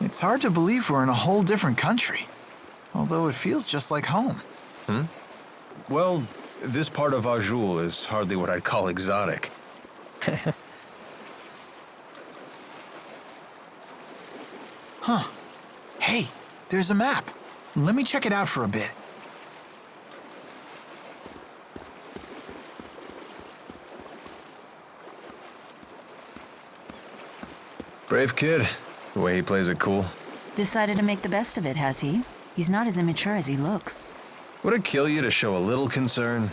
It's hard to believe we're in a whole different country, although it feels just like home. Well, this part of Azul is hardly what I'd call exotic. Huh. Hey, there's a map. Let me check it out for a bit. Brave kid. The way he plays it cool. Decided to make the best of it, has he? He's not as immature as he looks. Would it kill you to show a little concern?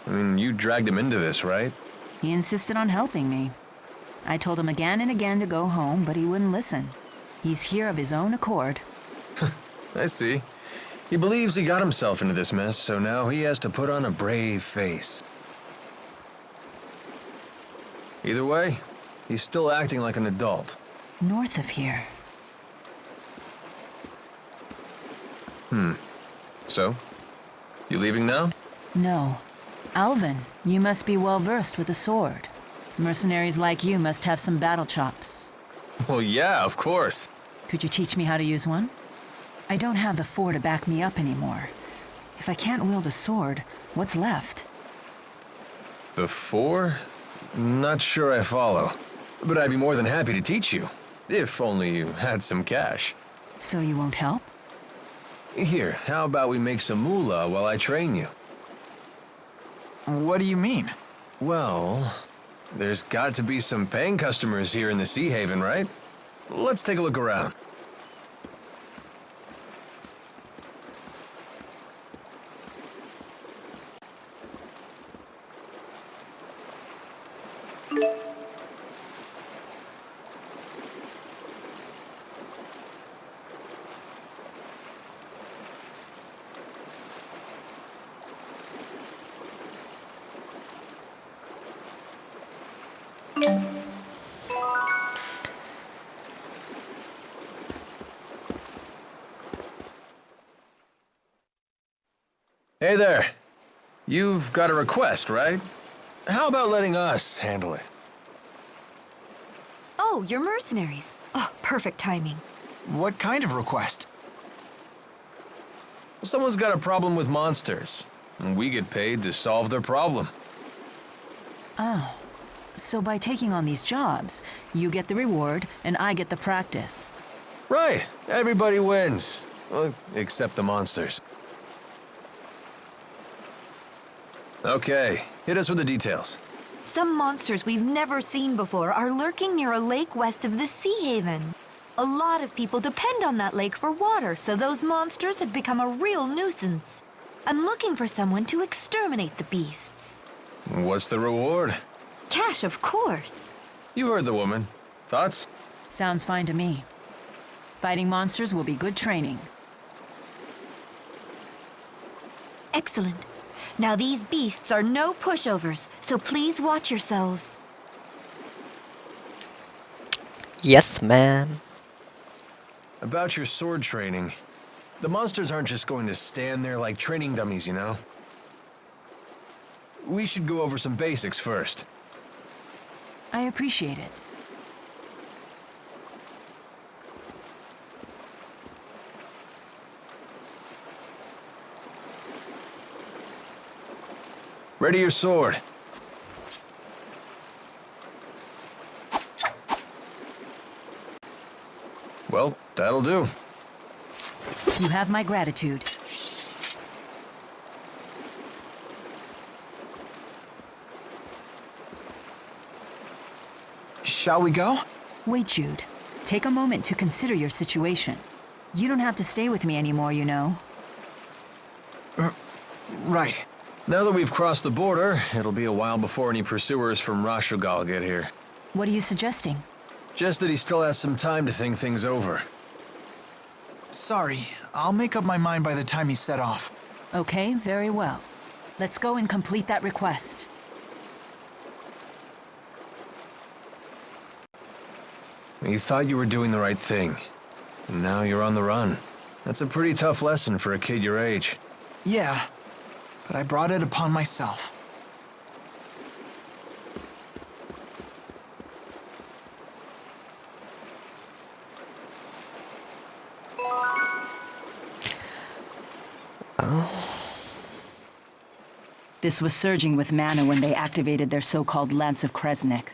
I mean, you dragged him into this, right? He insisted on helping me. I told him again and again to go home, but he wouldn't listen. He's here of his own accord. I see. He believes he got himself into this mess, so now he has to put on a brave face. Either way, he's still acting like an adult. North of here. So? You leaving now? No. Alvin, you must be well versed with a sword. Mercenaries like you must have some battle chops. Well, yeah, of course. Could you teach me how to use one? I don't have the four to back me up anymore. If I can't wield a sword, what's left? The four? Not sure I follow. But I'd be more than happy to teach you. If only you had some cash. So you won't help? Here, how about we make some moolah while I train you? What do you mean? Well, there's got to be some paying customers here in the Sea Haven, right? Let's take a look around. Hey there. You've got a request, right? How about letting us handle it? Oh, you're mercenaries. Oh, perfect timing. What kind of request? Someone's got a problem with monsters, and we get paid to solve their problem. Oh. So by taking on these jobs, you get the reward and I get the practice. Right. Everybody wins. Well, except the monsters. Okay, hit us with the details. Some monsters we've never seen before are lurking near a lake west of the Sea Haven. A lot of people depend on that lake for water, so those monsters have become a real nuisance. I'm looking for someone to exterminate the beasts. What's the reward? Cash, of course. You heard the woman. Thoughts? Sounds fine to me. Fighting monsters will be good training. Excellent. Now these beasts are no pushovers, so please watch yourselves. Yes, ma'am. About your sword training. The monsters aren't just going to stand there like training dummies, you know? We should go over some basics first. I appreciate it. Ready your sword. Well, that'll do. You have my gratitude. Shall we go? Wait, Jude. Take a moment to consider your situation. You don't have to stay with me anymore, you know. Right. Now that we've crossed the border, it'll be a while before any pursuers from Rashugal get here. What are you suggesting? Just that he still has some time to think things over. Sorry, I'll make up my mind by the time you set off. Okay, very well. Let's go and complete that request. You thought you were doing the right thing. And now you're on the run. That's a pretty tough lesson for a kid your age. Yeah, but I brought it upon myself. This was surging with mana when they activated their so-called Lance of Kresnik.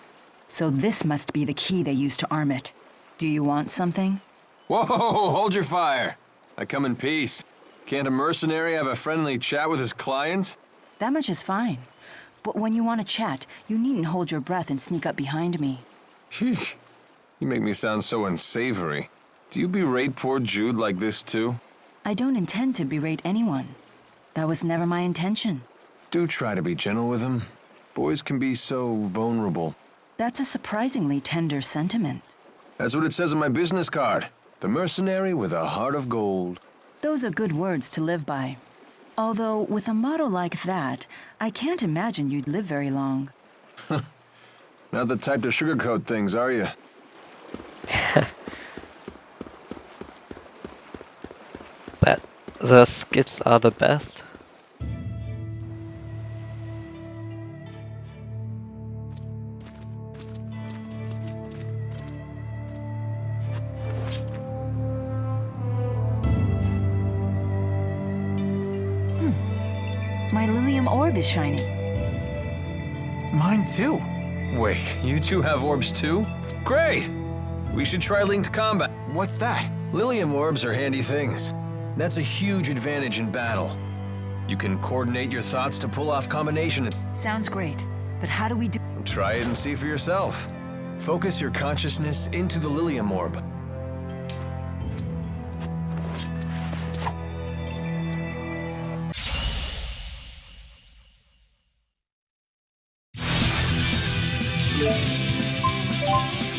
So this must be the key they used to arm it. Do you want something? Whoa, hold your fire. I come in peace. Can't a mercenary have a friendly chat with his clients? That much is fine. But when you want to chat, you needn't hold your breath and sneak up behind me. Sheesh. You make me sound so unsavory. Do you berate poor Jude like this too? I don't intend to berate anyone. That was never my intention. Do try to be gentle with him. Boys can be so vulnerable. That's a surprisingly tender sentiment. That's what it says on my business card. The mercenary with a heart of gold. Those are good words to live by. Although, with a motto like that, I can't imagine you'd live very long. Not the type to sugarcoat things, are you? But the skits are the best. My Lilium orb is shining. Mine too. Wait, you two have orbs too? Great! We should try linked combat. What's that? Lilium orbs are handy things. That's a huge advantage in battle. You can coordinate your thoughts to pull off combination. Sounds great. But how do we do... Try it and see for yourself. Focus your consciousness into the Lilium orb.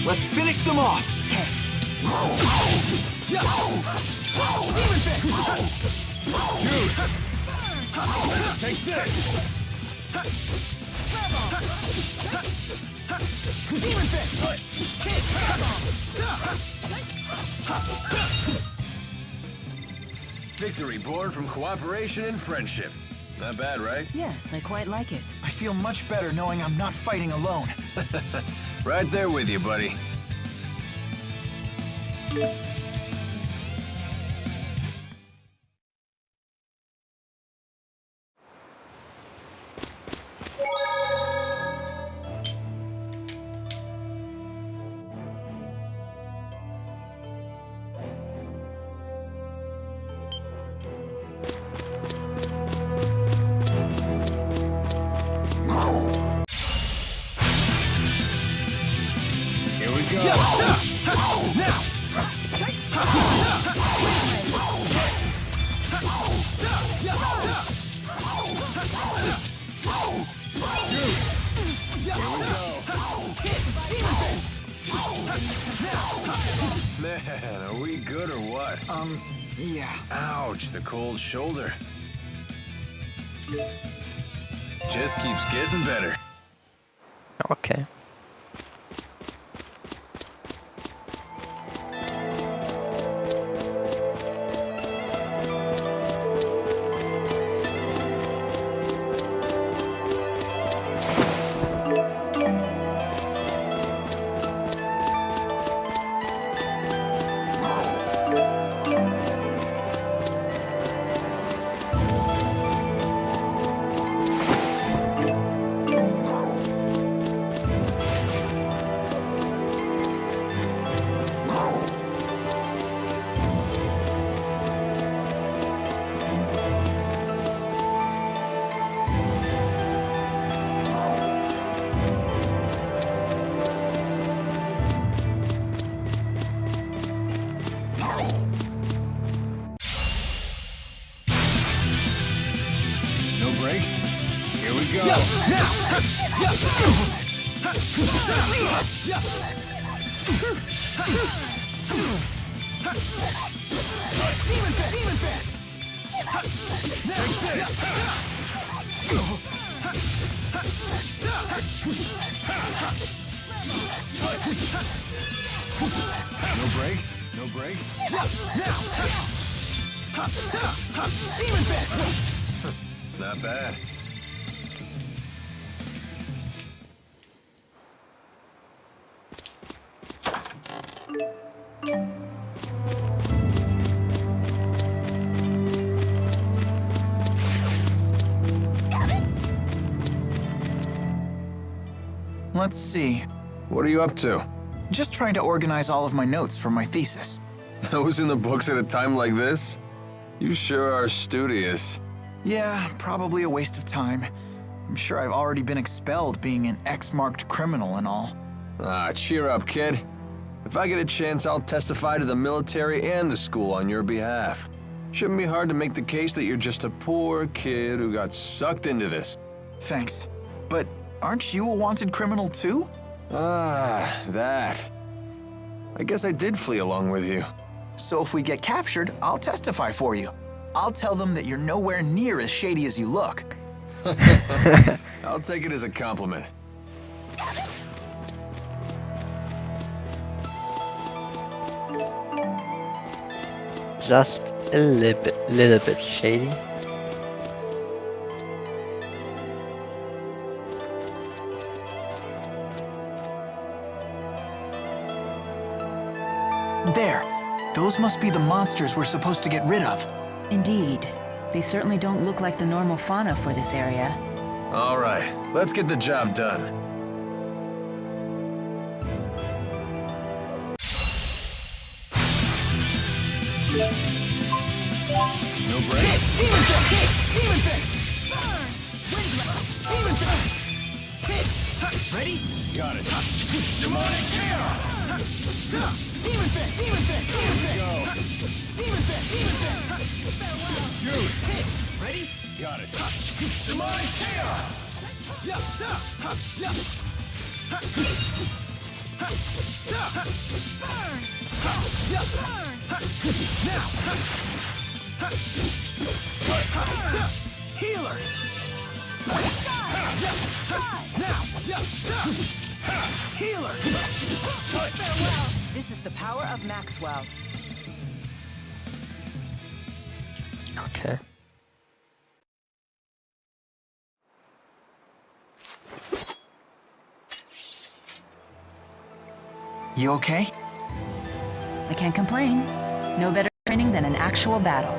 Let's finish them off! Jude! Take this! Victory born from cooperation and friendship. Not bad, right? Yes, I quite like it. I feel much better knowing I'm not fighting alone. Right there with you, buddy. Here we go. Man, are we good or what? Yeah. Ouch, the cold shoulder. Just keeps getting better. Okay. No breaks? Here we go. No breaks? No breaks? Not bad. Let's see. What are you up to? Just trying to organize all of my notes for my thesis. Those in the books at a time like this? You sure are studious. Yeah, probably a waste of time. I'm sure I've already been expelled being an X-marked criminal and all. Ah, cheer up, kid. If I get a chance, I'll testify to the military and the school on your behalf. Shouldn't be hard to make the case that you're just a poor kid who got sucked into this. Thanks. But aren't you a wanted criminal too? Ah, that. I guess I did flee along with you. So if we get captured, I'll testify for you. I'll tell them that you're nowhere near as shady as you look. I'll take it as a compliment. Just a little bit shady. There. Those must be the monsters we're supposed to get rid of. Indeed. They certainly don't look like the normal fauna for this area. All right, let's get the job done. No break? Demon fist! Demon fist! Burn! Wind blast! Demon fist! Hit! Ready? Got it. Demonic Khera! Demon fist! Demon fist! Demon fist! Go. Demon fist! Demon fist! Farewell! Jude. Hit! Ready? Got it. Demonic Khera! Burn! Now! Healer! Healer! Farewell! This is the power of Maxwell. Okay. You okay? I can't complain. No better training than an actual battle.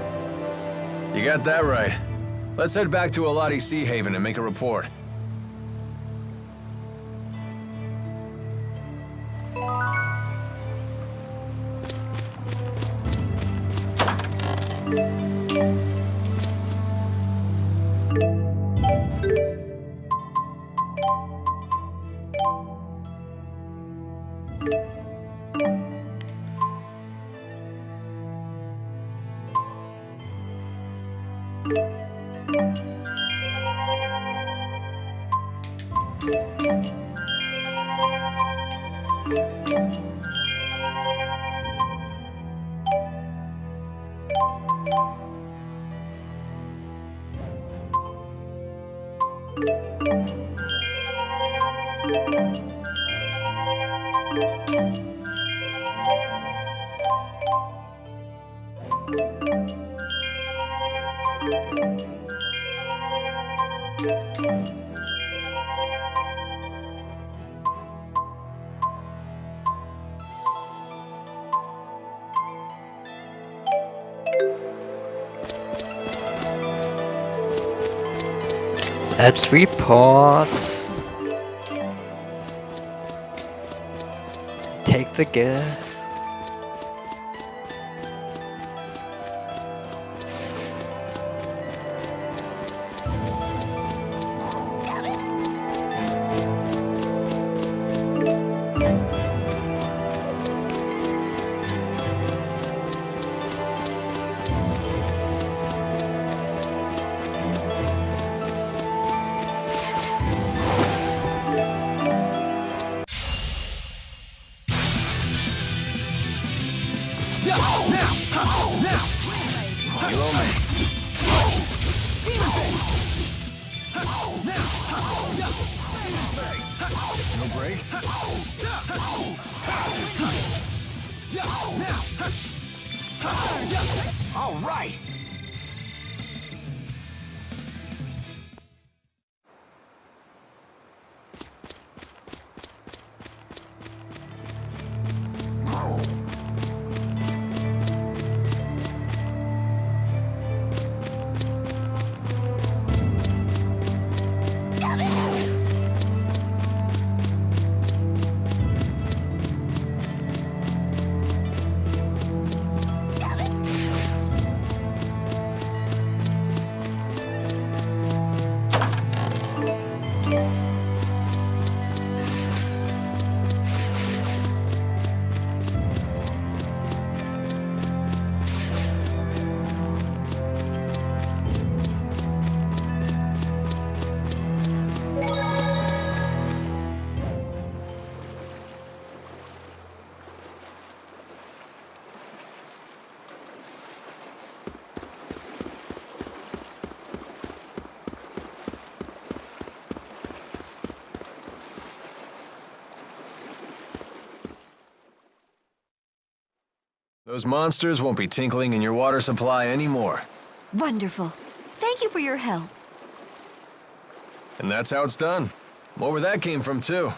You got that right. Let's head back to Alati Sea Haven and make a report. Let's report. Take the gift. All right! Those monsters won't be tinkling in your water supply anymore. Wonderful. Thank you for your help. And that's how it's done. More where that came from, too.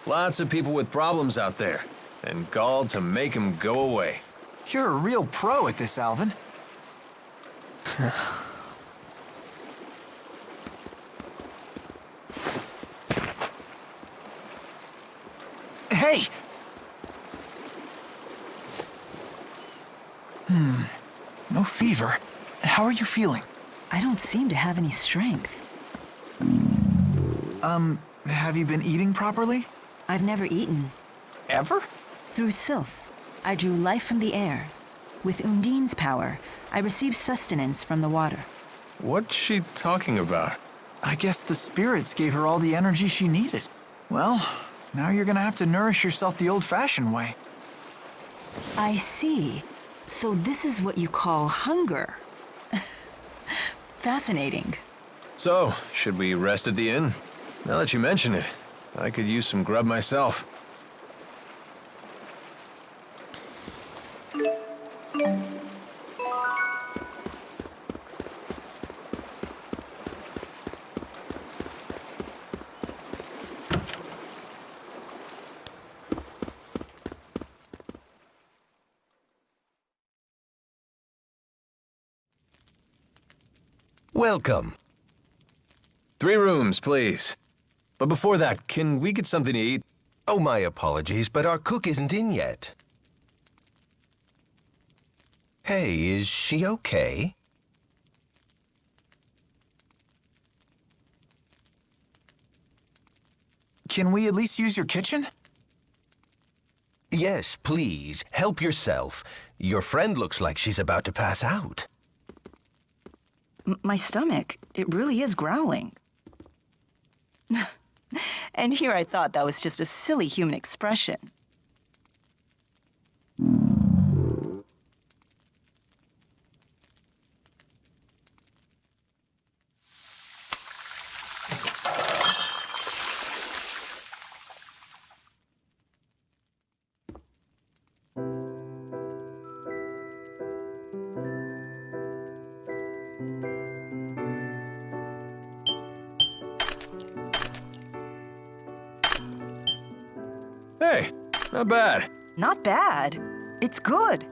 Lots of people with problems out there, and gall to make them go away. You're a real pro at this, Alvin. Hey! No fever. How are you feeling? I don't seem to have any strength. Have you been eating properly? I've never eaten. Ever? Through Sylph, I drew life from the air. With Undine's power, I received sustenance from the water. What's she talking about? I guess the spirits gave her all the energy she needed. Well, now you're gonna have to nourish yourself the old-fashioned way. I see. So this is what you call hunger. Fascinating. So, should we rest at the inn? Now that you mention it, I could use some grub myself. Welcome. 3 rooms, please. But before that, can we get something to eat? Oh, my apologies, but our cook isn't in yet. Hey, is she okay? Can we at least use your kitchen? Yes, please. Help yourself. Your friend looks like she's about to pass out. My stomach, it really is growling. And here I thought that was just a silly human expression. Hey, not bad. Not bad. It's good.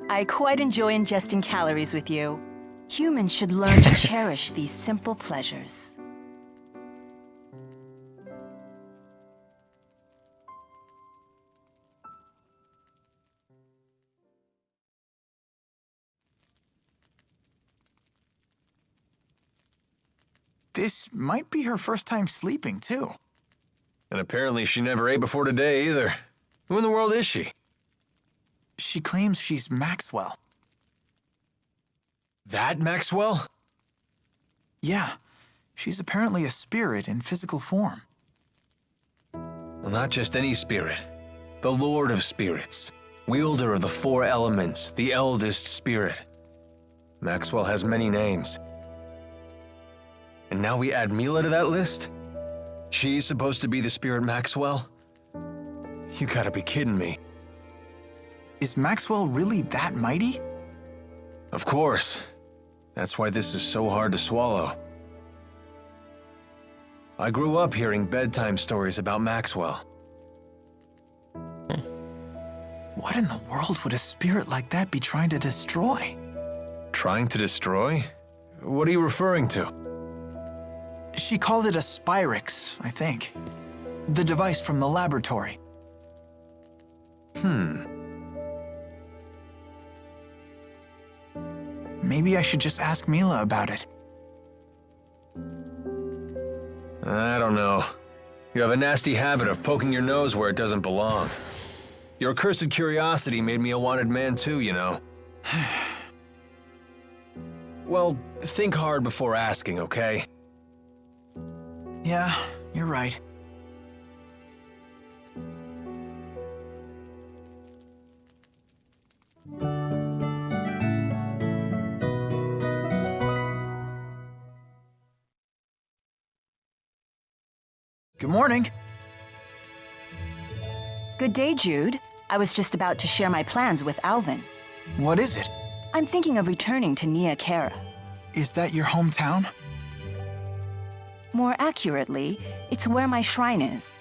I quite enjoy ingesting calories with you. Humans should learn to cherish these simple pleasures. This might be her first time sleeping, too. And apparently she never ate before today, either. Who in the world is she? She claims she's Maxwell. That Maxwell? Yeah, she's apparently a spirit in physical form. Well, not just any spirit. The Lord of Spirits. Wielder of the 4 elements, the eldest spirit. Maxwell has many names. And now we add Mila to that list? She's supposed to be the spirit Maxwell? You gotta be kidding me. Is Maxwell really that mighty? Of course. That's why this is so hard to swallow. I grew up hearing bedtime stories about Maxwell. What in the world would a spirit like that be trying to destroy? Trying to destroy? What are you referring to? She called it a Spyrix, I think. The device from the laboratory. Maybe I should just ask Mila about it. I don't know. You have a nasty habit of poking your nose where it doesn't belong. Your accursed curiosity made me a wanted man too, you know. Well, think hard before asking, okay? Yeah, you're right. Good morning. Good day, Jude. I was just about to share my plans with Alvin. What is it? I'm thinking of returning to Khera. Is that your hometown? More accurately, it's where my shrine is.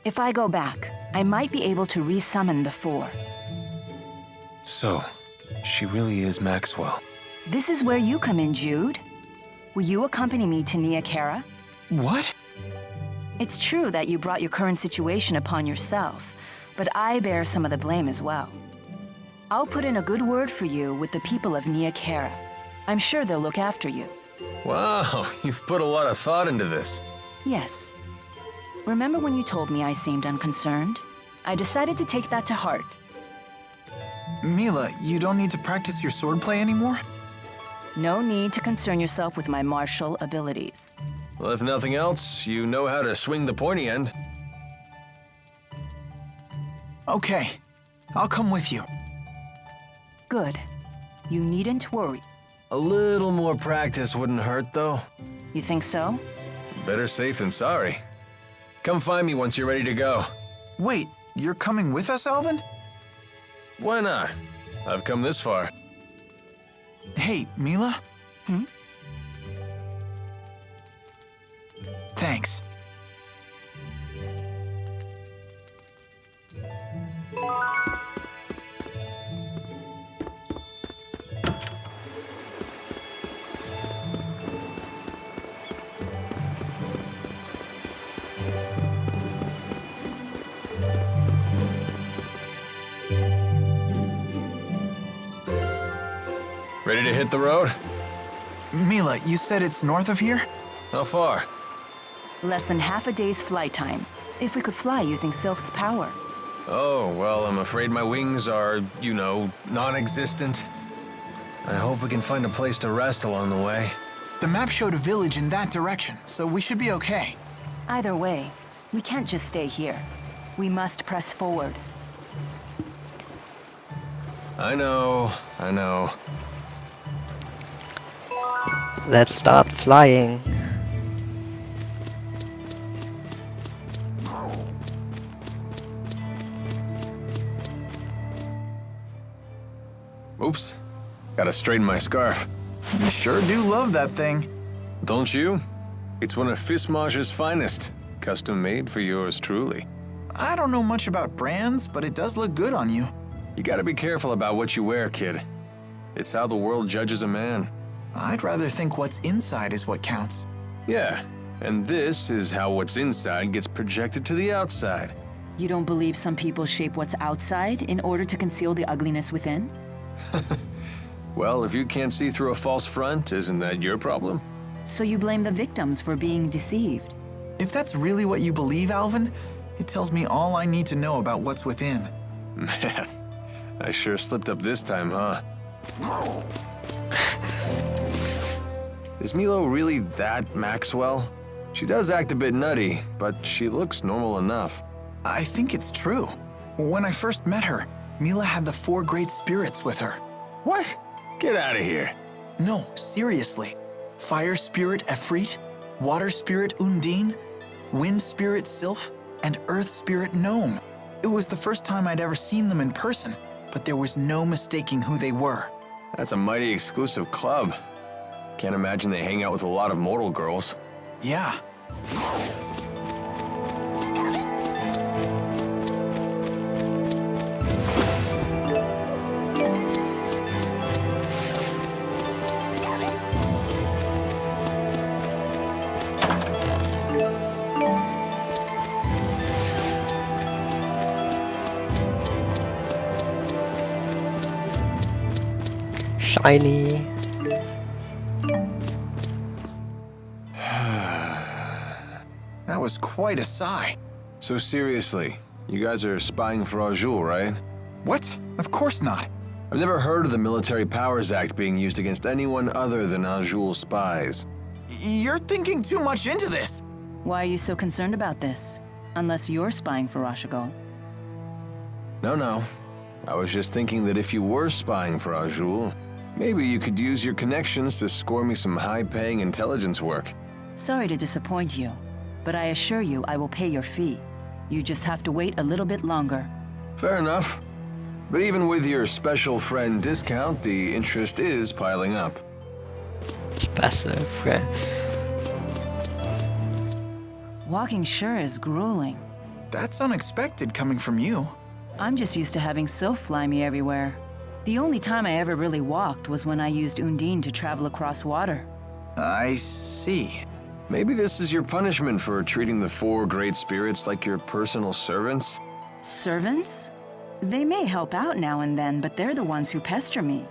If I go back, I might be able to resummon the Four. So, she really is Maxwell. This is where you come in, Jude. Will you accompany me to Khera? What? It's true that you brought your current situation upon yourself, but I bear some of the blame as well. I'll put in a good word for you with the people of Khera. I'm sure they'll look after you. Wow, you've put a lot of thought into this. Yes. Remember when you told me I seemed unconcerned? I decided to take that to heart. Mila, you don't need to practice your swordplay anymore? No need to concern yourself with my martial abilities. Well, if nothing else, you know how to swing the pointy end. Okay, I'll come with you. Good. You needn't worry. A little more practice wouldn't hurt, though. You think so? Better safe than sorry. Come find me once you're ready to go. Wait, you're coming with us, Alvin? Why not? I've come this far. Hey, Mila? Hmm? Thanks. Ready to hit the road? Mila, you said it's north of here? How far? Less than half a day's flight time, if we could fly using Sylph's power. Oh, well, I'm afraid my wings are, you know, non-existent. I hope we can find a place to rest along the way. The map showed a village in that direction, so we should be okay. Either way, we can't just stay here. We must press forward. I know. Let's start flying. Oops. Gotta straighten my scarf. You sure do love that thing. Don't you? It's one of Fismage's finest. Custom made for yours truly. I don't know much about brands, but it does look good on you. You gotta be careful about what you wear, kid. It's how the world judges a man. I'd rather think what's inside is what counts. Yeah, and this is how what's inside gets projected to the outside. You don't believe some people shape what's outside in order to conceal the ugliness within? Well, if you can't see through a false front, isn't that your problem? So you blame the victims for being deceived? If that's really what you believe, Alvin, it tells me all I need to know about what's within. Man, I sure slipped up this time, huh? Is Milo really that Maxwell? She does act a bit nutty, but she looks normal enough. I think it's true. When I first met her, Mila had the 4 great spirits with her. What? Get out of here. No, seriously. Fire spirit Efreet, water spirit Undine, wind spirit Sylph, and earth spirit Gnome. It was the first time I'd ever seen them in person, but there was no mistaking who they were. That's a mighty exclusive club. Can't imagine they hang out with a lot of mortal girls. Yeah. Shiny. That was quite a sigh. So seriously, you guys are spying for Jude, right? What? Of course not. I've never heard of the Military Powers Act being used against anyone other than Jude spies. You're thinking too much into this. Why are you so concerned about this? Unless you're spying for Rashigal. No. I was just thinking that if you were spying for Jude, maybe you could use your connections to score me some high-paying intelligence work. Sorry to disappoint you, but I assure you I will pay your fee. You just have to wait a little bit longer. Fair enough. But even with your special friend discount, the interest is piling up. Special friend. Walking sure is grueling. That's unexpected coming from you. I'm just used to having Sylph fly me everywhere. The only time I ever really walked was when I used Undine to travel across water. I see. Maybe this is your punishment for treating the 4 great spirits like your personal servants? Servants? They may help out now and then, but they're the ones who pester me.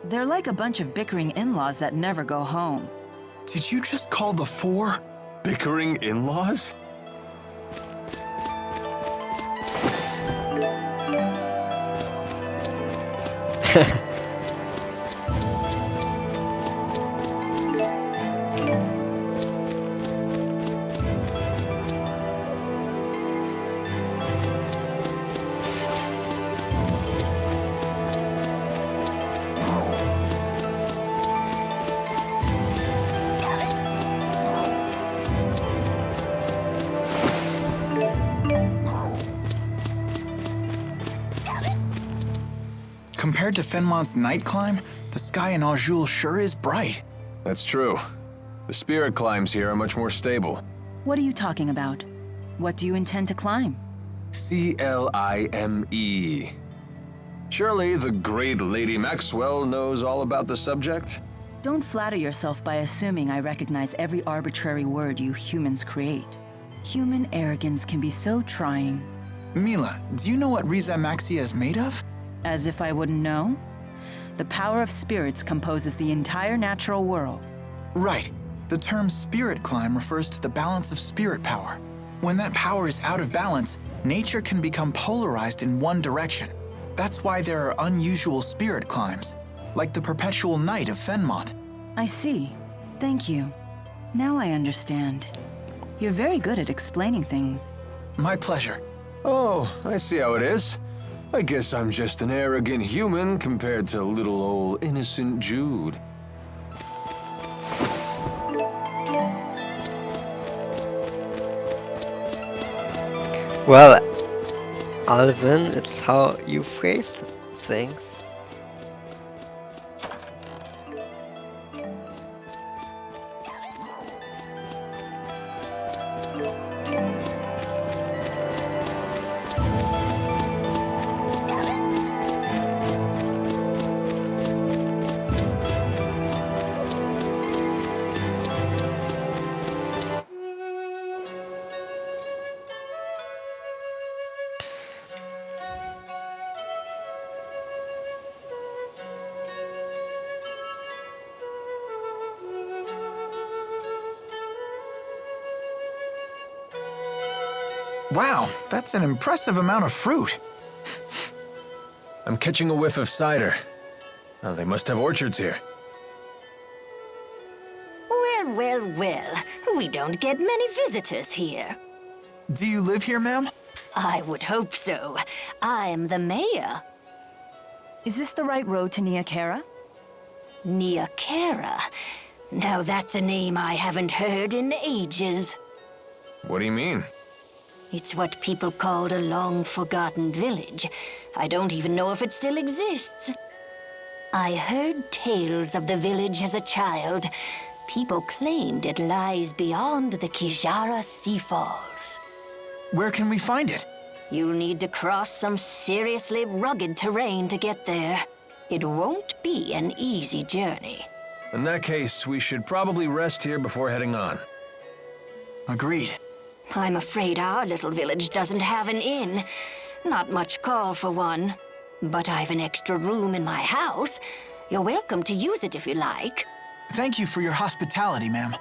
They're like a bunch of bickering in-laws that never go home. Did you just call the 4? Bickering in-laws? Compared to Fenmont's night climb, the sky in Azul sure is bright. That's true. The spirit climbs here are much more stable. What are you talking about? What do you intend to climb? Clime. Surely the great Lady Maxwell knows all about the subject? Don't flatter yourself by assuming I recognize every arbitrary word you humans create. Human arrogance can be so trying. Mila, do you know what Riza Maxia is made of? As if I wouldn't know? The power of spirits composes the entire natural world. Right. The term spirit climb refers to the balance of spirit power. When that power is out of balance, nature can become polarized in one direction. That's why there are unusual spirit climbs, like the perpetual night of Fenmont. I see. Thank you. Now I understand. You're very good at explaining things. My pleasure. Oh, I see how it is. I guess I'm just an arrogant human compared to little old innocent Jude. Well, Alvin, it's how you phrase things. Wow, that's an impressive amount of fruit. I'm catching a whiff of cider. Oh, they must have orchards here. Well, well, well. We don't get many visitors here. Do you live here, ma'am? I would hope so. I'm the mayor. Is this the right road to Nia Khera? Nia Khera. Now that's a name I haven't heard in ages. What do you mean? It's what people called a long-forgotten village. I don't even know if it still exists. I heard tales of the village as a child. People claimed it lies beyond the Kijara Sea Falls. Where can we find it? You'll need to cross some seriously rugged terrain to get there. It won't be an easy journey. In that case, we should probably rest here before heading on. Agreed. I'm afraid our little village doesn't have an inn. Not much call for one. But I've an extra room in my house. You're welcome to use it if you like. Thank you for your hospitality, ma'am.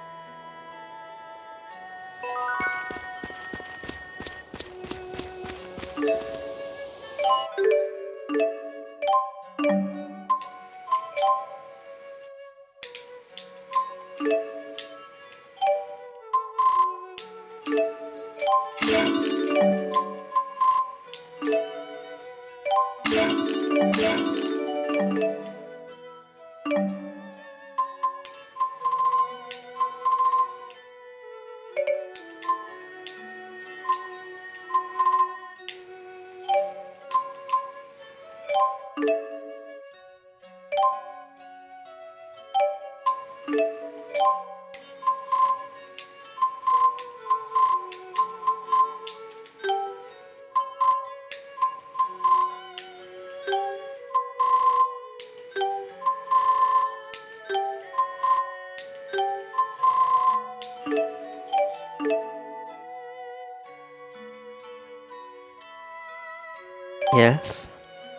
Yes.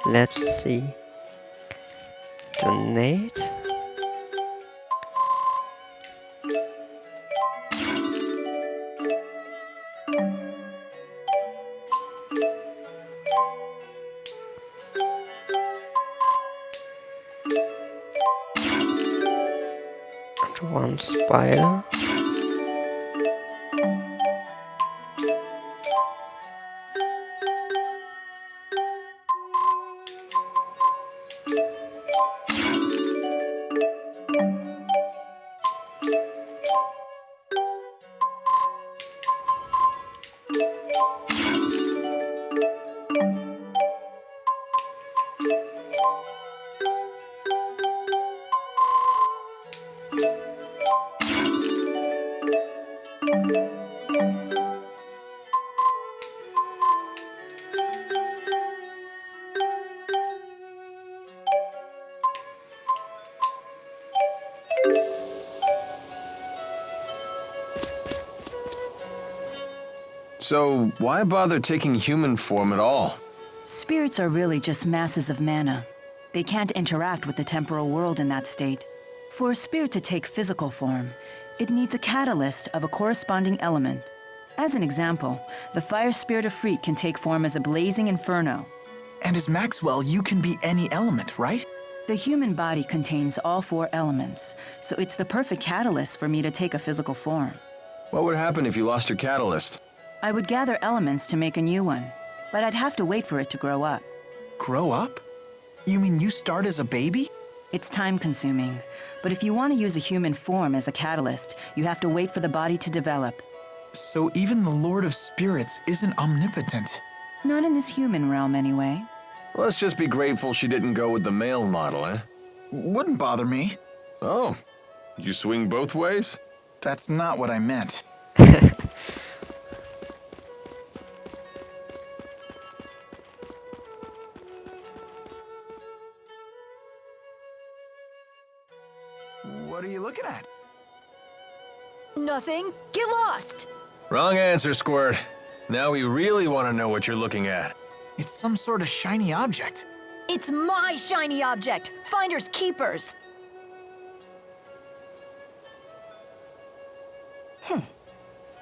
Let's see. Donate. And one spider. So, why bother taking human form at all? Spirits are really just masses of mana. They can't interact with the temporal world in that state. For a spirit to take physical form, it needs a catalyst of a corresponding element. As an example, the fire spirit of Freet can take form as a blazing inferno. And as Maxwell, you can be any element, right? The human body contains all 4 elements, so it's the perfect catalyst for me to take a physical form. What would happen if you lost your catalyst? I would gather elements to make a new one, but I'd have to wait for it to grow up. Grow up? You mean you start as a baby? It's time-consuming, but if you want to use a human form as a catalyst, you have to wait for the body to develop. So even the Lord of Spirits isn't omnipotent. Not in this human realm, anyway. Let's just be grateful she didn't go with the male model, eh? Wouldn't bother me. Oh, you swing both ways? That's not what I meant. What are you looking at? Nothing. Get lost. Wrong answer, Squirt. Now we really want to know what you're looking at. It's some sort of shiny object. It's my shiny object. Finders keepers.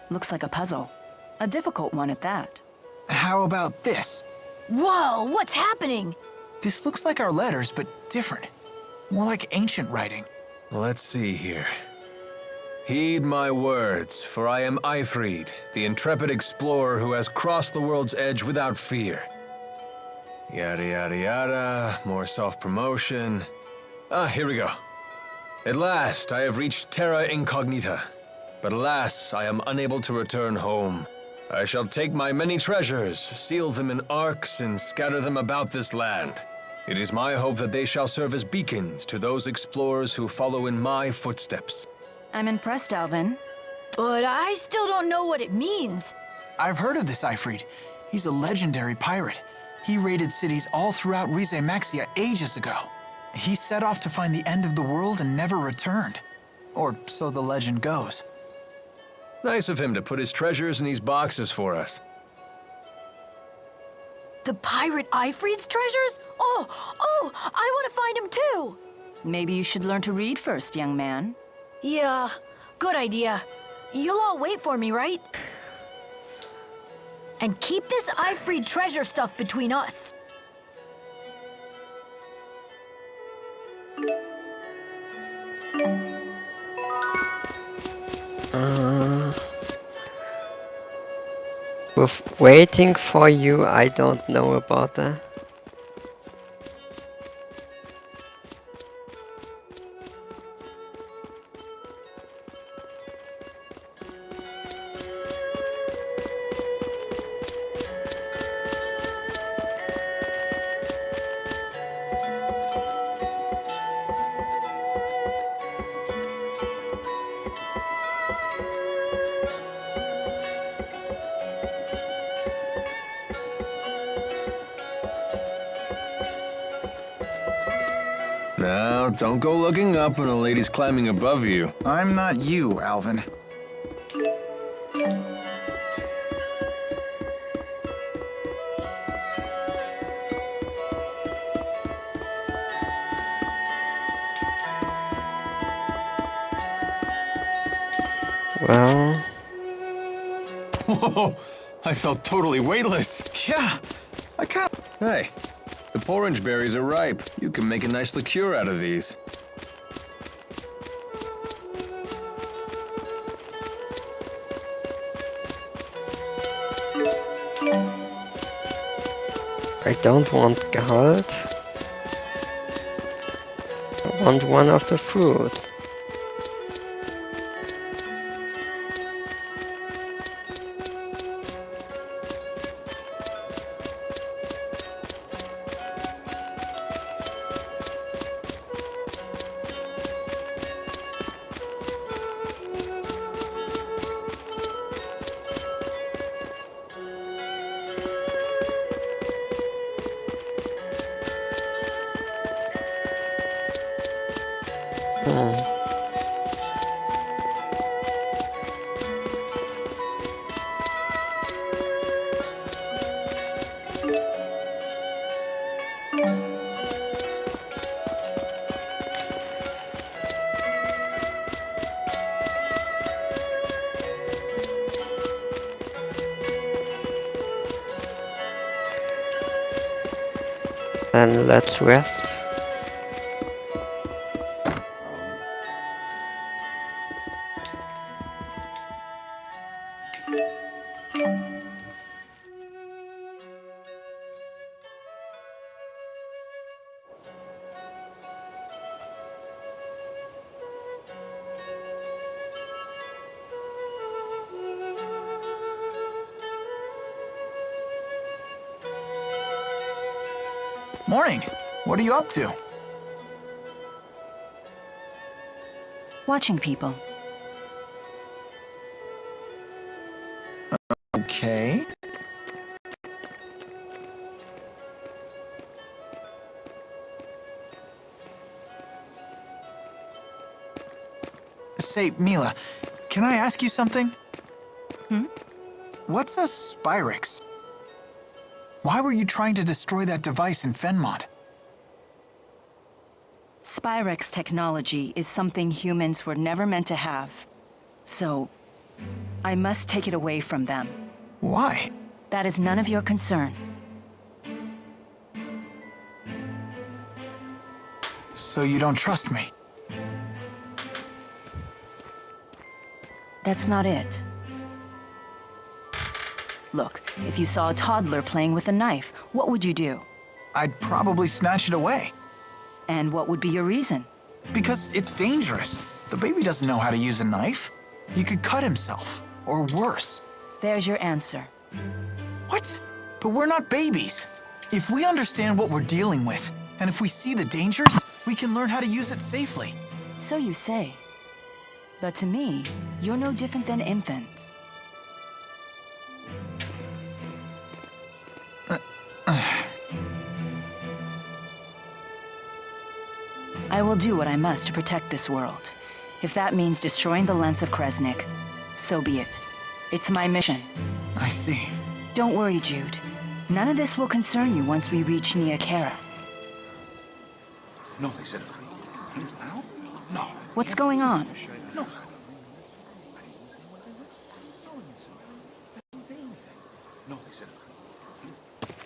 Looks like a puzzle. A difficult one at that. How about this? Whoa, what's happening? This looks like our letters, but different. More like ancient writing. Let's see here. Heed my words, for I am Eifried, the intrepid explorer who has crossed the world's edge without fear. Yada yada yada, more self-promotion. Here we go. At last, I have reached Terra Incognita. But alas, I am unable to return home. I shall take my many treasures, seal them in arks, and scatter them about this land. It is my hope that they shall serve as beacons to those explorers who follow in my footsteps. I'm impressed, Alvin. But I still don't know what it means. I've heard of this Eifried. He's a legendary pirate. He raided cities all throughout Rize Maxia ages ago. He set off to find the end of the world and never returned. Or so the legend goes. Nice of him to put his treasures in these boxes for us. The pirate Eifried's treasures? Oh, I want to find him too. Maybe you should learn to read first, young man. Yeah, good idea. You'll all wait for me, right? And keep this Eifried treasure stuff between us. With waiting for you, I don't know about that. Now, don't go looking up when a lady's climbing above you. I'm not you, Alvin. Well, Whoa! I felt totally weightless. Yeah, I kind of... Hey, the porridge berries are ripe. You can make a nice liqueur out of these. I don't want Gehalt. I want one of the fruits. Then let's rest. Morning. What are you up to? Watching people. Okay. Say, Mila, can I ask you something? What's a Spyrix? Why were you trying to destroy that device in Fenmont? Spyrix technology is something humans were never meant to have. So, I must take it away from them. Why? That is none of your concern. So you don't trust me? That's not it. Look, if you saw a toddler playing with a knife, what would you do? I'd probably snatch it away. And what would be your reason? Because it's dangerous. The baby doesn't know how to use a knife. He could cut himself, or worse. There's your answer. What? But we're not babies. If we understand what we're dealing with, and if we see the dangers, we can learn how to use it safely. So you say. But to me, you're no different than infants. I will do what I must to protect this world. If that means destroying the lens of Kresnik, so be it. It's my mission. I see. Don't worry, Jude. None of this will concern you once we reach Khera. No, they said. No. What's going on?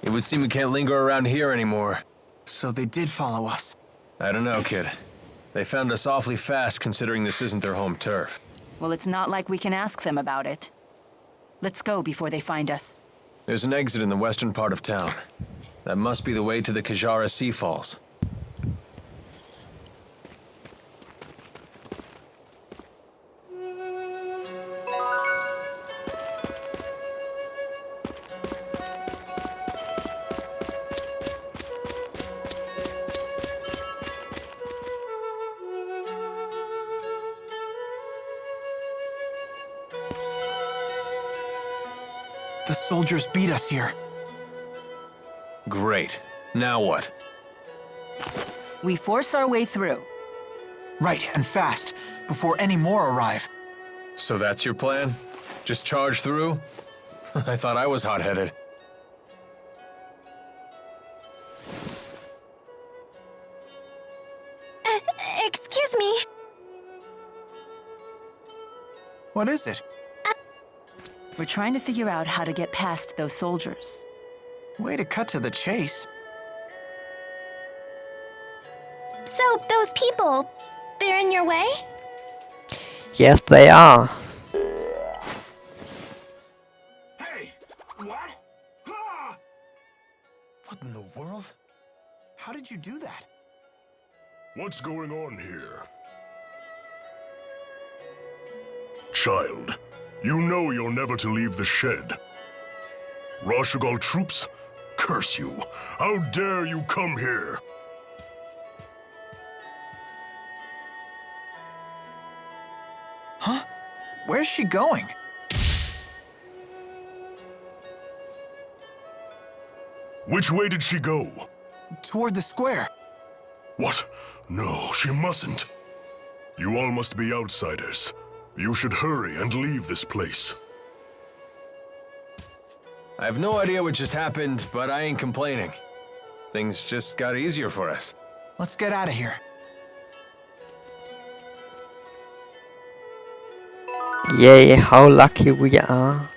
It would seem we can't linger around here anymore. So they did follow us. I don't know, kid. They found us awfully fast considering this isn't their home turf. Well, it's not like we can ask them about it. Let's go before they find us. There's an exit in the western part of town. That must be the way to the Khera Sea Falls. The soldiers beat us here. Great. Now what? We force our way through. Right, and fast, before any more arrive. So that's your plan? Just charge through? I thought I was hot-headed. Excuse me. What is it? We're trying to figure out how to get past those soldiers. Way to cut to the chase. So, those people, they're in your way? Yes, they are. Hey! What? Ah! What in the world? How did you do that? What's going on here? Child, you know you're never to leave the shed. Rashugal troops? Curse you! How dare you come here? Huh? Where's she going? Which way did she go? Toward the square. What? No, she mustn't. You all must be outsiders. You should hurry and leave this place. I have no idea what just happened, but I ain't complaining. Things just got easier for us. Let's get out of here. Yay, how lucky we are.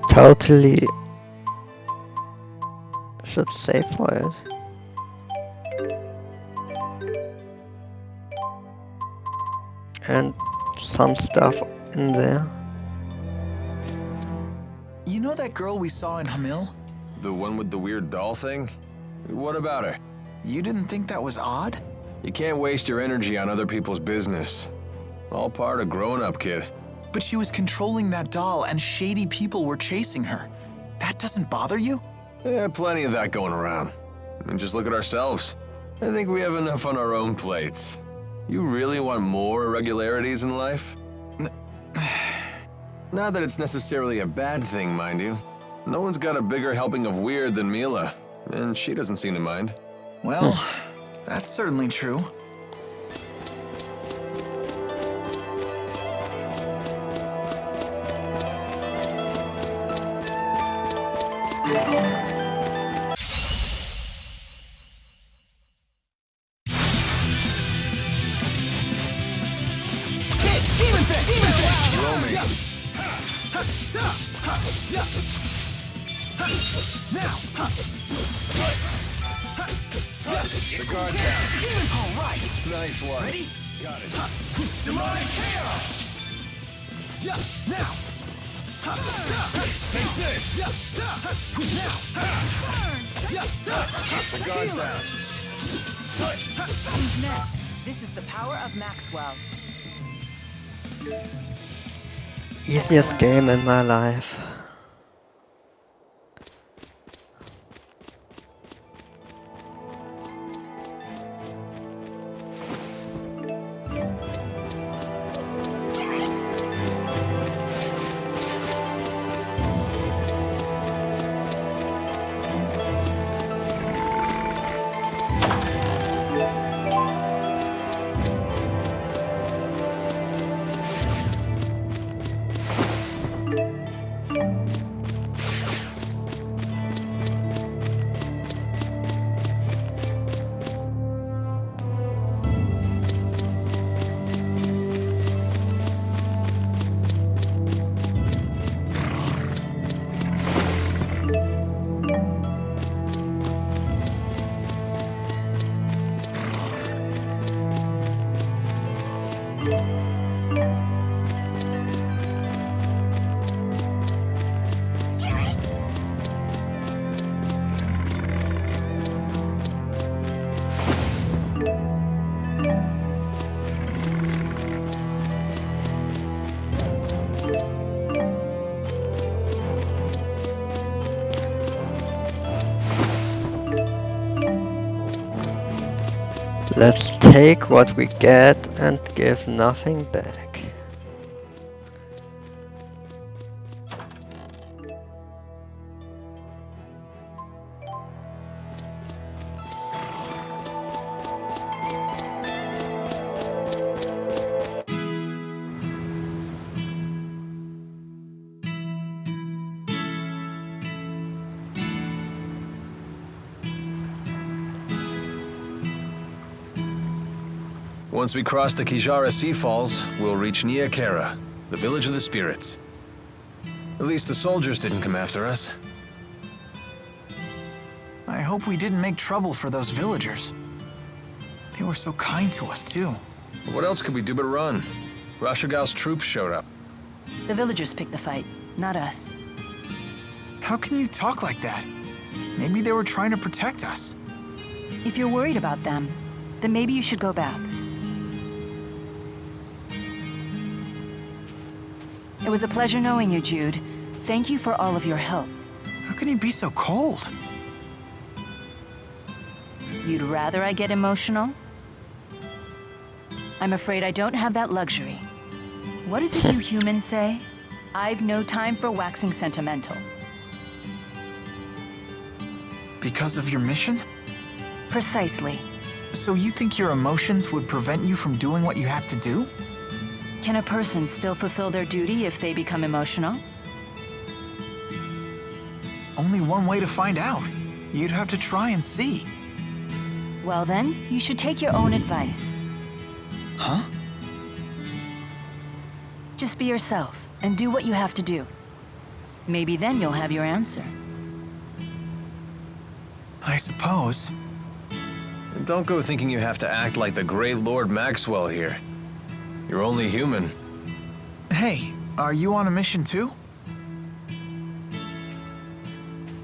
Totally should save for it. And some stuff in there. You know that girl we saw in Hamil? The one with the weird doll thing? What about her? You didn't think that was odd? You can't waste your energy on other people's business. All part of growing up, kid. But she was controlling that doll and shady people were chasing her. That doesn't bother you? Yeah, plenty of that going around. And just look at ourselves. I think we have enough on our own plates. You really want more irregularities in life? Not that it's necessarily a bad thing, mind you. No one's got a bigger helping of weird than Mila, and she doesn't seem to mind. Well, that's certainly true. The guard down. All right. Nice one. Ready? Got it. Demonic chaos. Now. Take this. The guard's down. This is the power of Maxwell. Easiest game in my life. Let's take what we get and give nothing back. Once we cross the Kijara Sea Falls, we'll reach Khera, the village of the spirits. At least the soldiers didn't come after us. I hope we didn't make trouble for those villagers. They were so kind to us, too. What else could we do but run? Rashigal's troops showed up. The villagers picked the fight, not us. How can you talk like that? Maybe they were trying to protect us. If you're worried about them, then maybe you should go back. It was a pleasure knowing you, Jude. Thank you for all of your help. How can you be so cold? You'd rather I get emotional? I'm afraid I don't have that luxury. What is it you humans say? I've no time for waxing sentimental. Because of your mission? Precisely. So you think your emotions would prevent you from doing what you have to do? Can a person still fulfill their duty if they become emotional? Only one way to find out. You'd have to try and see. Well then, you should take your own advice. Huh? Just be yourself and do what you have to do. Maybe then you'll have your answer. I suppose. And don't go thinking you have to act like the great Lord Maxwell here. You're only human. Hey, are you on a mission too?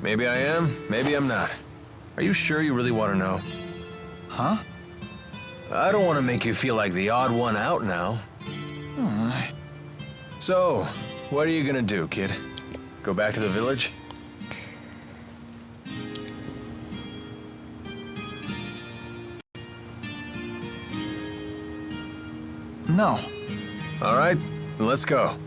Maybe I am, maybe I'm not. Are you sure you really want to know? Huh? I don't want to make you feel like the odd one out now. So, what are you gonna do, kid? Go back to the village? No. All right, then let's go.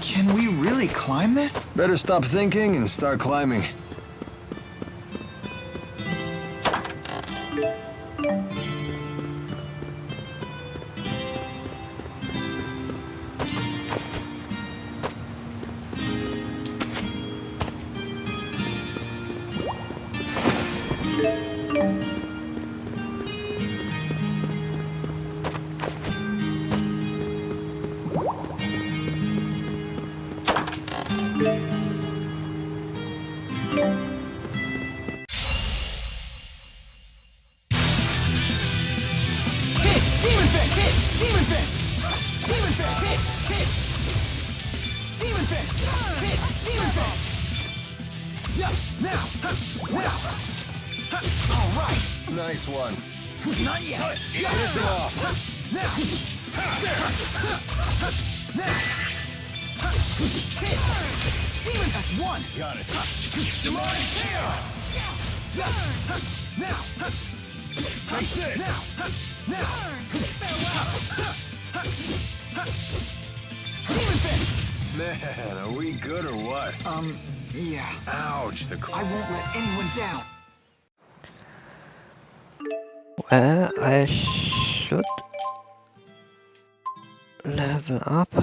Can we really climb this? Better stop thinking and start climbing. Nice one. Not yet. Finish it off. That's one. Got it. Demonic chaos. Now. Take this. Now. Man, are we good or what? Yeah. Ouch, the I won't let anyone down. Well, I should level up.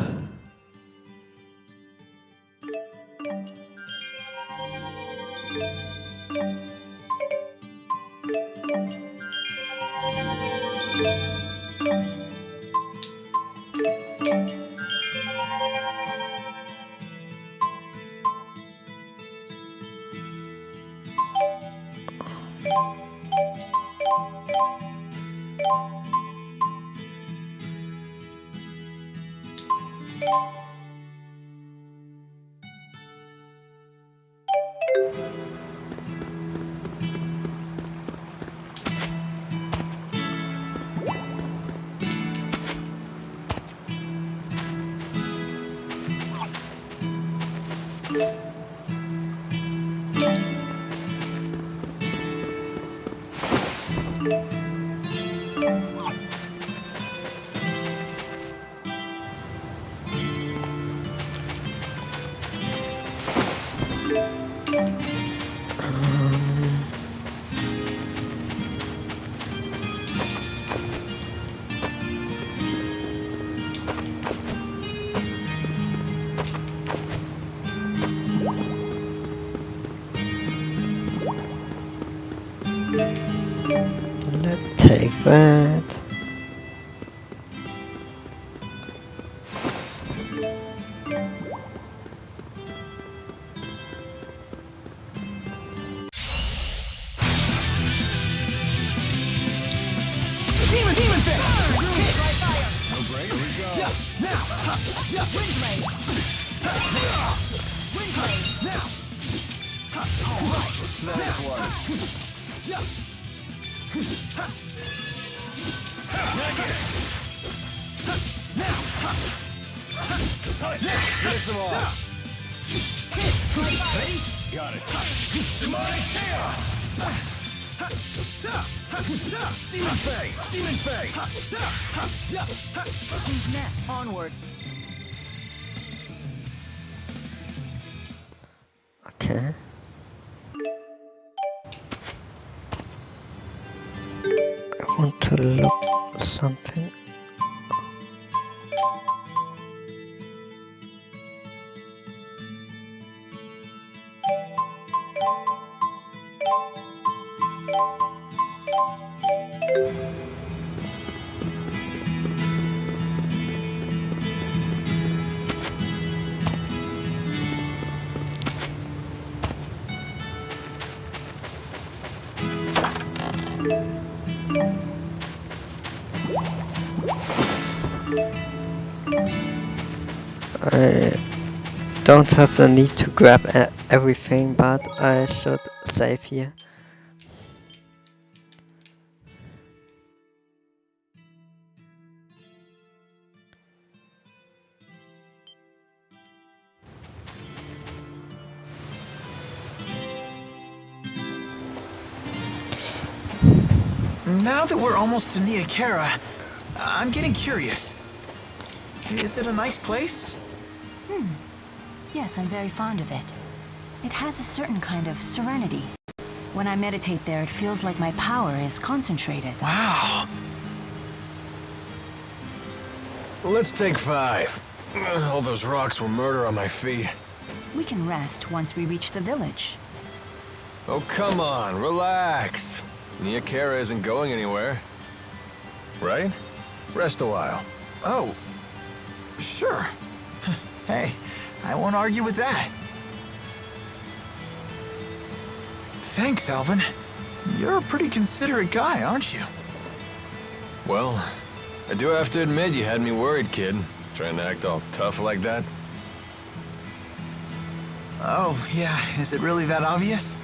Let's take that. Demon fist! No break, here we go. Now! Wind blade! Wind blade! Now! Alright! Nice one. Finish them all. Ready? Got it. Demonic chaos! Demon Fang! Demon Fang! Who's next? Onward. Okay. I want to look something. I don't have the need to grab everything, but I should save here. Now that we're almost to Khera, I'm getting curious. Is it a nice place? Yes, I'm very fond of it. It has a certain kind of serenity. When I meditate there, it feels like my power is concentrated. Wow. Let's take 5. All those rocks were murder on my feet. We can rest once we reach the village. Oh, come on, relax. Khera isn't going anywhere. Right? Rest a while. Oh, sure. Hey, I won't argue with that. Thanks, Alvin. You're a pretty considerate guy, aren't you? Well, I do have to admit you had me worried, kid. Trying to act all tough like that. Oh, yeah, is it really that obvious?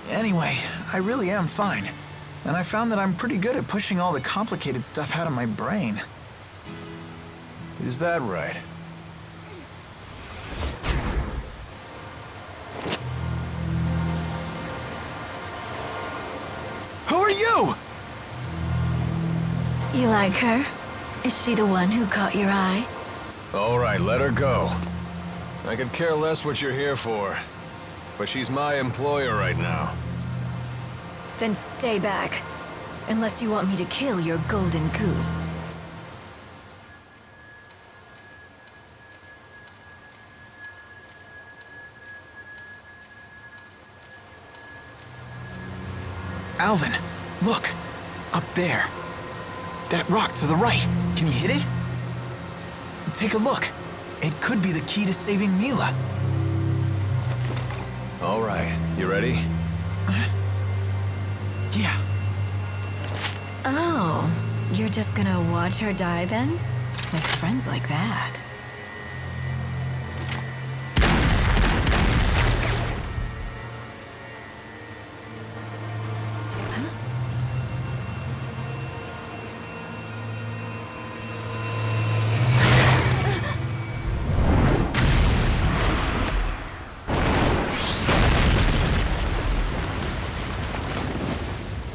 Anyway, I really am fine. And I found that I'm pretty good at pushing all the complicated stuff out of my brain. Is that right? Who are you? You like her? Is she the one who caught your eye? All right, let her go. I could care less what you're here for. But she's my employer right now. Then stay back. Unless you want me to kill your golden goose. Alvin, look. Up there. That rock to the right. Can you hit it? Take a look. It could be the key to saving Mila. All right, you ready? Yeah. you're just gonna watch her die then? With friends like that.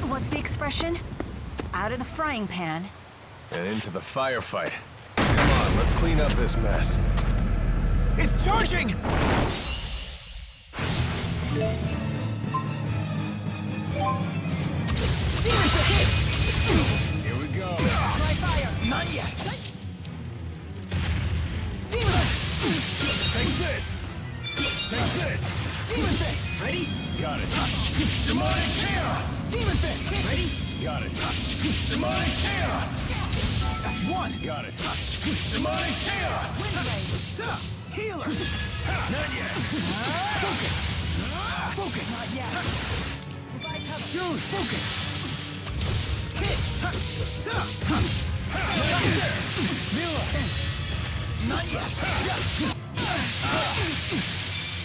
What's the expression? Out of the frying pan. And into the firefight. Come on, let's clean up this mess. It's charging! Here we go. Try fire! Not yet. Take this! Take this! Demon Fist! Ready? Got it. Demonic Chaos! Demon Fist! Ready? Got it. Demonic Chaos! That's one. Got it. Demonic Chaos! Wind Blade! Healer. Not yet. Focus. Focus. Not yet. Provide cover. Jude, focus. Hit. Mila! Not yet.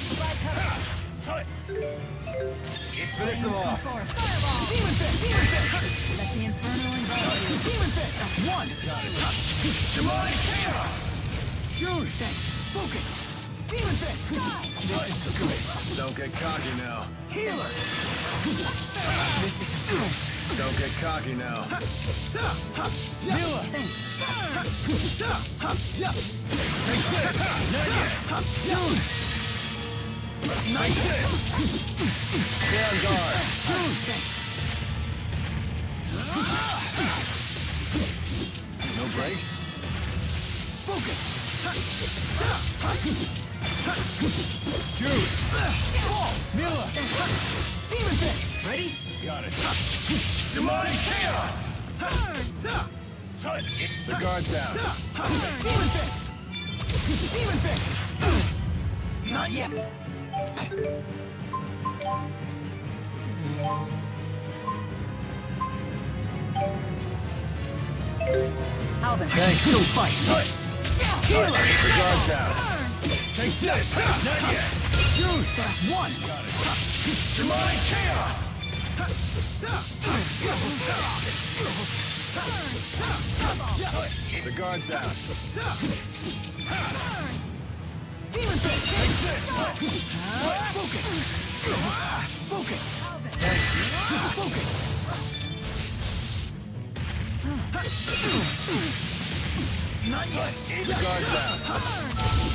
Provide cover. Finish them off. Fireball! Demon Fist! Demon Fist! Let the Inferno envelop you. Demon Fist! One. Demonic Chaos! Jude, focus. Demon Fist! Don't get cocky now. Healer. Don't get cocky now. Mila. Jude. Stay on guard. No breaks? Focus. Jude! Mila. Demon Fist! Ready? Got it. Demonic Chaos! The guard's down. Demon Fist! Demon Fist! Not yet. Alvin. Thanks. No fight. Healer. The guard's down. Take this. Not yet. Jude. That's one. Got it. Demonic Chaos! The guard's down. Demon Fist! Focus. Focus. Focus. Not yet. The guard's down.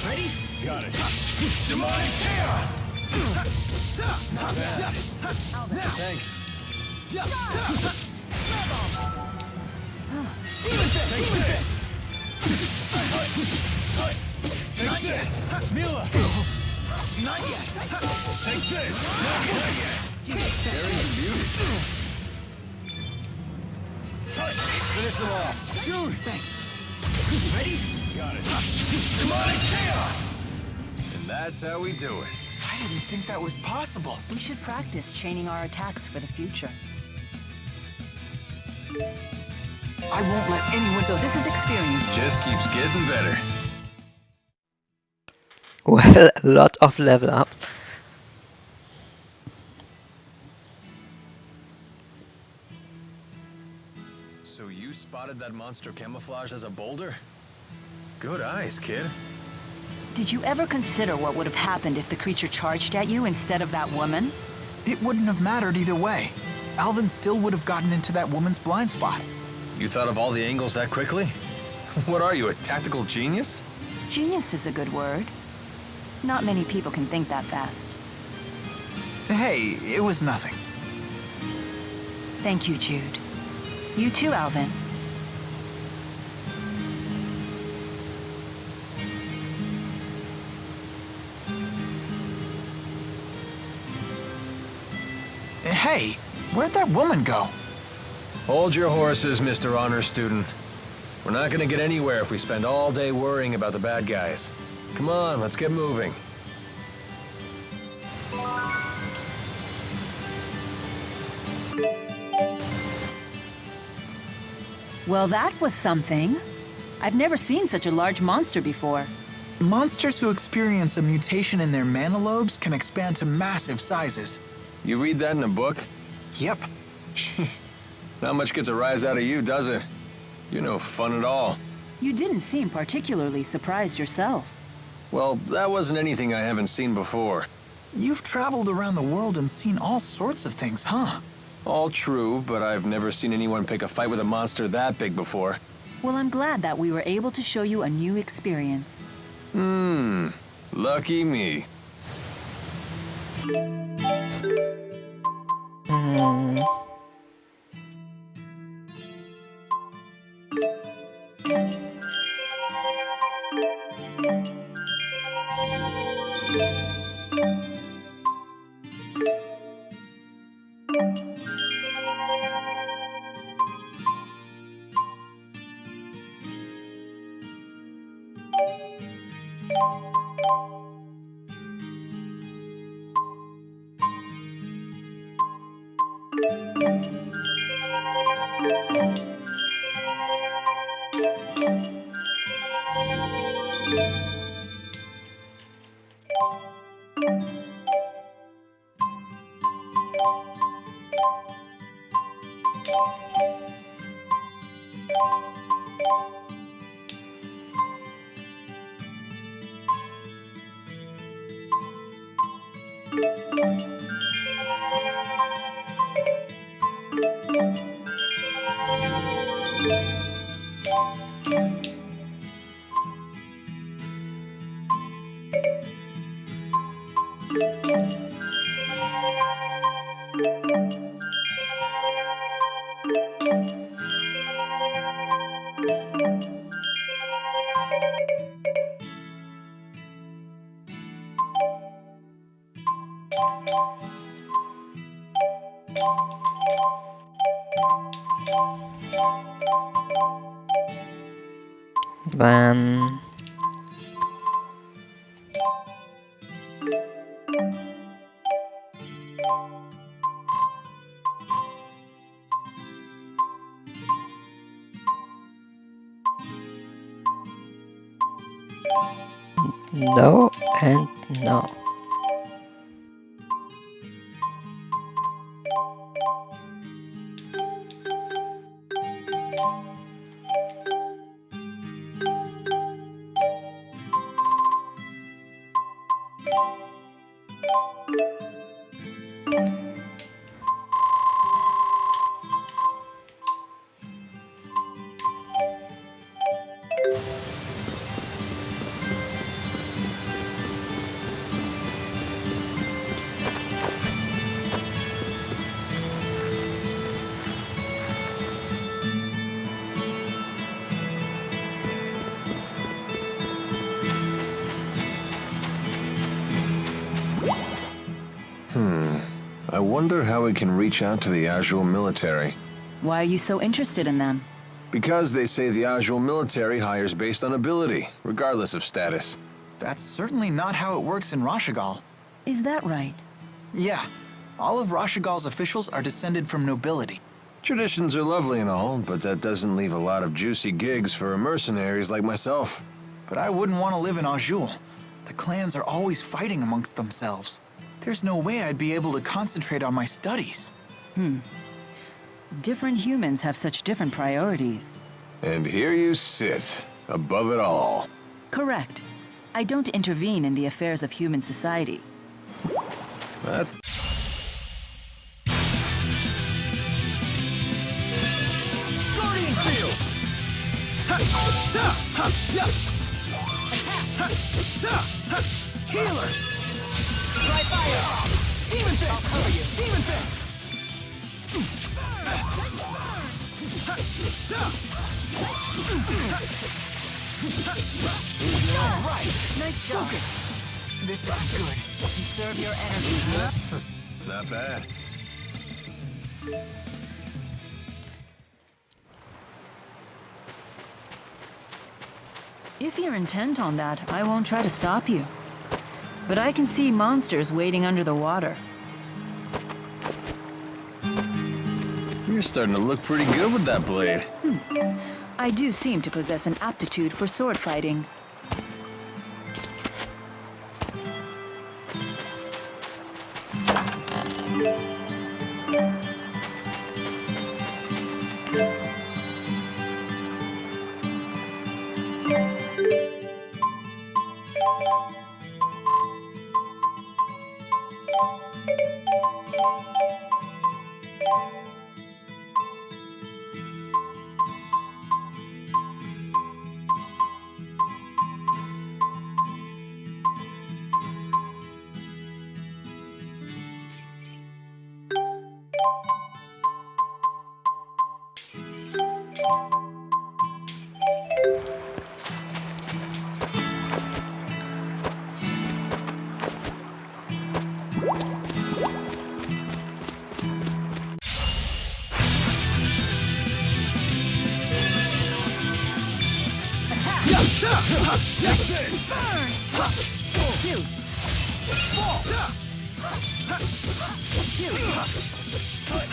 Ready? Got it. Demonic Chaos! Not bad. Thanks. Demon Fist! Demon Fist! Not yet. Mila! Not yet. Take this! Not yet. There's the beauty. Finish them off. Jude. Thanks. Ready? Got it. Demonic Chaos! And that's how we do it. I didn't think that was possible. We should practice chaining our attacks for the future. I won't let anyone. So this is experience. Just keeps getting better. Well, a lot of level up. So you spotted that monster camouflaged as a boulder? Good eyes, kid. Did you ever consider what would have happened if the creature charged at you instead of that woman? It wouldn't have mattered either way. Alvin still would have gotten into that woman's blind spot. You thought of all the angles that quickly? What are you, a tactical genius? Genius is a good word. Not many people can think that fast. Hey, it was nothing. Thank you, Jude. You too, Alvin. Hey, where'd that woman go? Hold your horses, Mr. Honor Student. We're not gonna get anywhere if we spend all day worrying about the bad guys. Come on, let's get moving. Well, that was something. I've never seen such a large monster before. Monsters who experience a mutation in their mana lobes can expand to massive sizes. You read that in a book? Yep. Not much gets a rise out of you, does it? You're no fun at all. You didn't seem particularly surprised yourself. Well, that wasn't anything I haven't seen before. You've traveled around the world and seen all sorts of things, huh? All true, but I've never seen anyone pick a fight with a monster that big before. Well, I'm glad that we were able to show you a new experience. Lucky me. Then... no and no. I wonder how we can reach out to the Azul military. Why are you so interested in them? Because they say the Azul military hires based on ability, regardless of status. That's certainly not how it works in Rashigal. Is that right? Yeah, all of Rashigal's officials are descended from nobility. Traditions are lovely and all, but that doesn't leave a lot of juicy gigs for mercenaries like myself. But I wouldn't want to live in Azul. The clans are always fighting amongst themselves. There's no way I'd be able to concentrate on my studies. Different humans have such different priorities. And here you sit, above it all. Correct. I don't intervene in the affairs of human society. That's... Guardian field! Healer! Dry fire! Demon fist! I'll cover you! Demon fist! All right! Nice job! This is good. Conserve your energy, huh? Not bad. If you're intent on that, I won't try to stop you. But I can see monsters waiting under the water. You're starting to look pretty good with that blade. I do seem to possess an aptitude for sword fighting.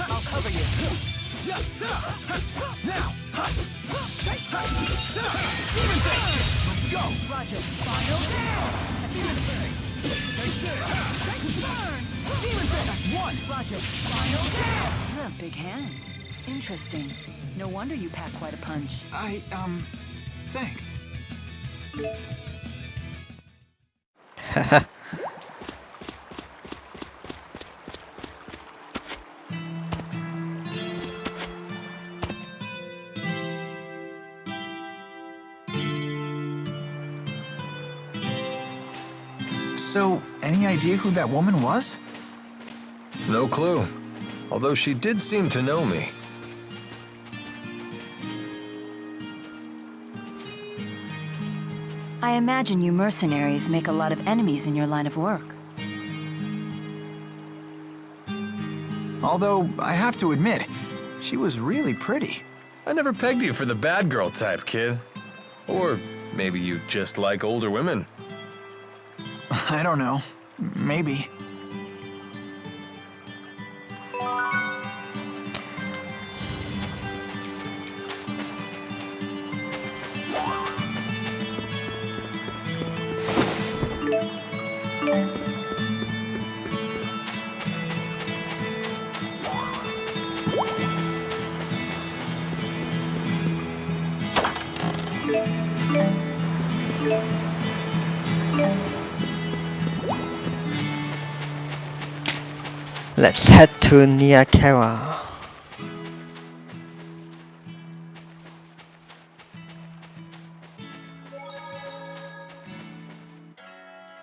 I'll cover you. Now. Demon Fist. Let's go. Roger. Final down. Demon Fist. Burn. Demon Fist. That's one. Roger. Final down. You have big hands. Interesting. No wonder you pack quite a punch. Thanks. So, any idea who that woman was? No clue. Although she did seem to know me. I imagine you mercenaries make a lot of enemies in your line of work. Although, I have to admit, she was really pretty. I never pegged you for the bad girl type, kid. Or maybe you just like older women. I don't know. Maybe. Let's head to near Khera.